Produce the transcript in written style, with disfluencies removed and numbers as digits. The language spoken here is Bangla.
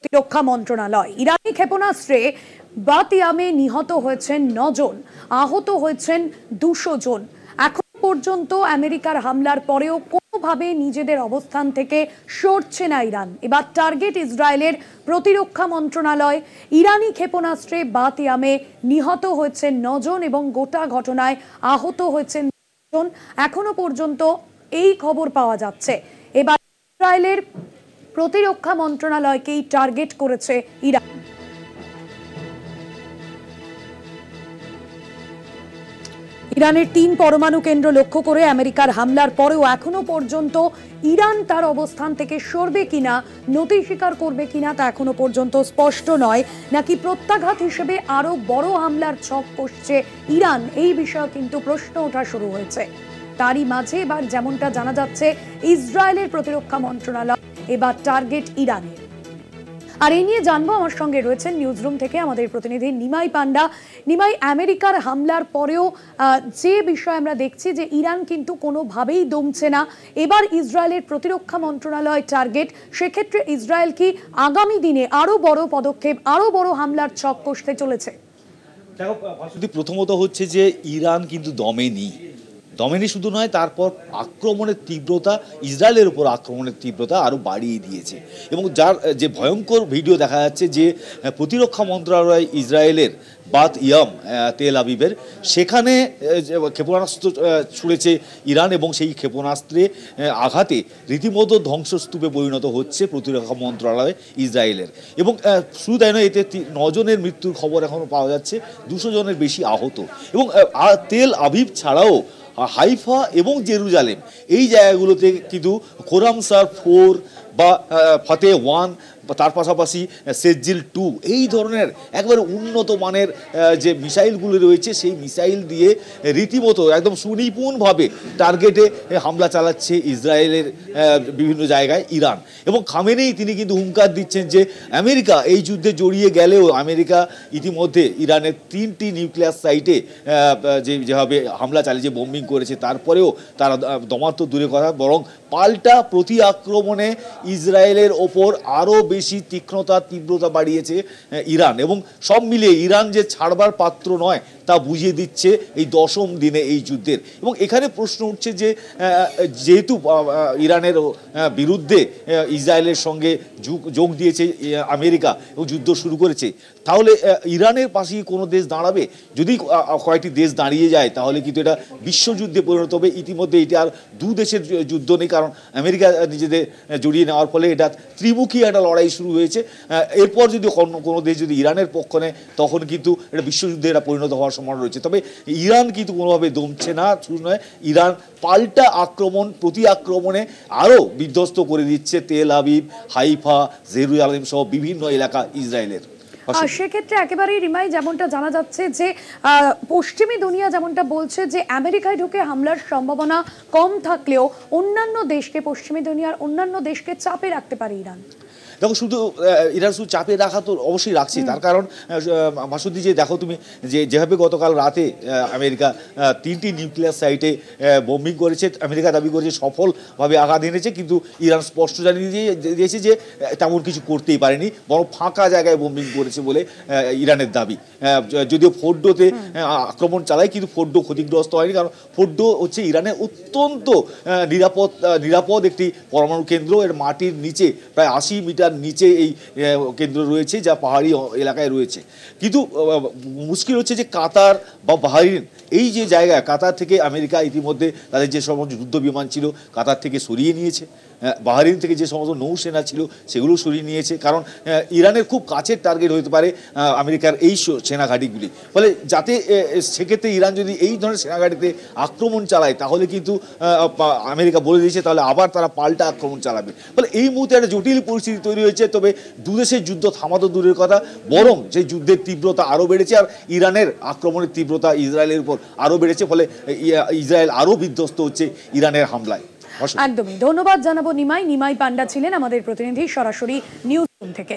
প্রতিরক্ষা মন্ত্রণালয়। ইরানি ক্ষেপণাস্ত্রে বাতিয়ামে নিহত হয়েছেন 9 জন, আহত হয়েছেন 200 জন। এখন পর্যন্ত আমেরিকার হামলার পরেও কোনোভাবে নিজেদের অবস্থান থেকে সরছে না ইরান। এবার টার্গেট ইসরায়েলের প্রতিরক্ষা মন্ত্রণালয়। ইরানি ক্ষেপণাস্ত্রে বাতিয়ামে নিহত হয়েছেন 9 জন এবং গোটা ঘটনায় আহত হয়েছেন 200 জন। এখনো পর্যন্ত এই খবর পাওয়া যাচ্ছে। এবার ইসরায়েলের প্রতিরক্ষা মন্ত্রণালয়কেই টার্গেট করেছে ইরান। ইরানের 3 পরমাণু কেন্দ্র লক্ষ্য করে আমেরিকার হামলার পরেও এখনো পর্যন্ত ইরান তার অবস্থান থেকে সরবে কিনা, নতি স্বীকার করবে কিনা তা এখনো পর্যন্ত স্পষ্ট নয়। নাকি প্রত্যাঘাত হিসেবে আরো বড় হামলার ছক কষছে ইরান, এই বিষয়ে কিন্তু প্রশ্ন ওঠা শুরু হয়েছে। তারই মাঝে এবার যেমনটা জানা যাচ্ছে, ইসরায়েলের প্রতিরক্ষা মন্ত্রণালয় এবার টার্গেট ইরানের। আর এই নিয়ে জানবো, আমার সঙ্গে রয়েছেন নিউজরুম থেকে আমাদের প্রতিনিধি নিমাই পান্ডা। নিমাই, আমেরিকার হামলার পরেও যে বিষয় আমরা দেখছি যে ইরান কিন্তু কোনোভাবেই দমছে না, এবার ইসরায়েলের প্রতিরক্ষা মন্ত্রণালয় টার্গেট। সেক্ষেত্রে ইসরায়েল কি আগামী দিনে আরো বড় পদক্ষেপ, আরো বড় হামলার ছক কষতে চলেছে? প্রথমত হচ্ছে যে ইরান কিন্তু দমেনি শুধু নয়, তারপর আক্রমণের তীব্রতা, ইসরায়েলের উপর আক্রমণের তীব্রতা আরও বাড়িয়ে দিয়েছে। এবং যার যে ভয়ঙ্কর ভিডিও দেখা যাচ্ছে যে প্রতিরক্ষা মন্ত্রণালয় ইসরায়েলের বাত ইয়াম তেল আবিবের, সেখানে ক্ষেপণাস্ত্র ছুড়েছে ইরান এবং সেই ক্ষেপণাস্ত্রে আঘাতে রীতিমতো ধ্বংসস্তূপে পরিণত হচ্ছে প্রতিরক্ষা মন্ত্রণালয় ইসরায়েলের। এবং শুধু তাই নয়, এতে 9 জনের মৃত্যুর খবর এখনও পাওয়া যাচ্ছে, 200 জনের বেশি আহত। এবং তেল আবিব ছাড়াও হাইফা এবং জেরুজালেম, এই জায়গাগুলোতে কিন্তু খোরামসার 4 বা ফাতে 1, তার পাশাপাশি সেজিল 2, এই ধরনের একবারে উন্নত মানের যে মিসাইলগুলো রয়েছে, সেই মিসাইল দিয়ে রীতিমতো একদম সুনিপুণভাবে টার্গেটে হামলা চালাচ্ছে ইসরায়েলের বিভিন্ন জায়গায় ইরান। এবং খামেনেই তিনি কিন্তু হুঙ্কার দিচ্ছেন যে আমেরিকা এই যুদ্ধে জড়িয়ে গেলেও আমেরিকা ইতিমধ্যে ইরানের 3টি নিউক্লিয়ার সাইটে যেভাবে হামলা চালিয়েছে, বোম্বিং করেছে, তারপরেও তারা দমাত্ম দূরে কথা, বরং পাল্টা প্রতি আক্রমণে ইসরায়েলের ওপর আরও বেশি তীক্ষ্ণতা, তীব্রতা বাড়িয়েছে ইরান। এবং সব মিলিয়ে ইরান যে ছাড়বার পাত্র নয় তা বুঝিয়ে দিচ্ছে এই 10ম দিনে এই যুদ্ধের। এবং এখানে প্রশ্ন উঠছে যে যেহেতু ইরানের বিরুদ্ধে ইসরায়েলের সঙ্গে যোগ দিয়েছে আমেরিকা এবং যুদ্ধ শুরু করেছে, তাহলে ইরানের পাশে কোনো দেশ দাঁড়াবে? যদি কয়েকটি দেশ দাঁড়িয়ে যায় তাহলে কিন্তু এটা বিশ্বযুদ্ধে পরিণত হবে। ইতিমধ্যে এটা আর 2 দেশের যুদ্ধ নেই, কারণ আমেরিকা নিজেদের জড়িয়ে নেওয়ার ফলে এটা ত্রিমুখী একটা লড়াই শুরু হয়েছে। এরপর যদি কোনো দেশ যদি ইরানের পক্ষ নেয়, তখন কিন্তু এটা বিশ্বযুদ্ধে এটা পরিণত হওয়ার সম্ভাবনা রয়েছে। তবে ইরান কিন্তু কোনোভাবে দমছে না, শুধু নয়, ইরান পাল্টা আক্রমণ, প্রতি আক্রমণে আরও বিধ্বস্ত করে দিচ্ছে তেল আবিব, হাইফা, জেরুজালেম সহ বিভিন্ন এলাকা ইসরায়েলের। সেক্ষেত্রে একেবারেই রিমাই, যেমনটা জানা যাচ্ছে যে পশ্চিমী দুনিয়া যেমনটা বলছে যে আমেরিকায় ঢুকে হামলার সম্ভাবনা কম থাকলেও অন্যান্য দেশকে, পশ্চিমী দুনিয়ার অন্যান্য দেশকে চাপে রাখতে পারে ইরান। দেখো, ইরান শুধু চাপে রাখা তো অবশ্যই রাখছি, তার কারণ মাসুদি যে দেখো তুমি যেভাবে গতকাল রাতে আমেরিকা 3টি নিউক্লিয়ার সাইটে বোম্বিং করেছে, আমেরিকা দাবি করেছে সফলভাবে আঘাত এনেছে, কিন্তু ইরান স্পষ্ট জানিয়ে দিয়েছে যে তেমন কিছু করতেই পারেনি, বরং ফাঁকা জায়গায় বোম্বিং করেছে বলে ইরানের দাবি। যদিও ফোর্ডোতে আক্রমণ চালায়, কিন্তু ফোর্ডো ক্ষতিগ্রস্ত হয়নি, কারণ ফোর্ডো হচ্ছে ইরানের অত্যন্ত নিরাপদ একটি পরমাণু কেন্দ্র। এর মাটির নিচে প্রায় 80 মিটার নিচে এই কেন্দ্র রয়েছে, যা পাহাড়ি এলাকায় রয়েছে। কিন্তু মুশকিল হচ্ছে যে কাতার বা বাহরাইন, এই যে জায়গা, কাতার থেকে আমেরিকা ইতিমধ্যে তাদের যে সমস্ত যুদ্ধ বিমান ছিল কাতার থেকে সরিয়ে নিয়েছে, বাহরাইন থেকে যে সমস্ত নৌসেনা ছিল সেগুলো সরিয়ে নিয়েছে, কারণ ইরানের খুব কাছের টার্গেট হতে পারে আমেরিকার এই সেনাঘাঁটিগুলি। ফলে যাতে সেক্ষেত্রে ইরান যদি এই ধরনের সেনাঘাঁটিতে আক্রমণ চালায়, তাহলে কিন্তু আমেরিকা বলে দিয়েছে তাহলে আবার তারা পাল্টা আক্রমণ চালাবে। ফলে এই মুহূর্তে একটা জটিল পরিস্থিতি তৈরি হয়েছে। তবে 2 দেশের যুদ্ধ থামা তো দূরের কথা, বরং সেই যুদ্ধের তীব্রতা আরও বেড়েছে, আর ইরানের আক্রমণের তীব্রতা ইসরায়েলের উপর আরও বেড়েছে। ফলে ইসরায়েল আরও বিধ্বস্ত হচ্ছে ইরানের হামলায়। একদমই ধন্যবাদ জানাবো নিমাই পান্ডা ছিলেন আমাদের প্রতিনিধি, সরাসরি নিউজ রুম থেকে।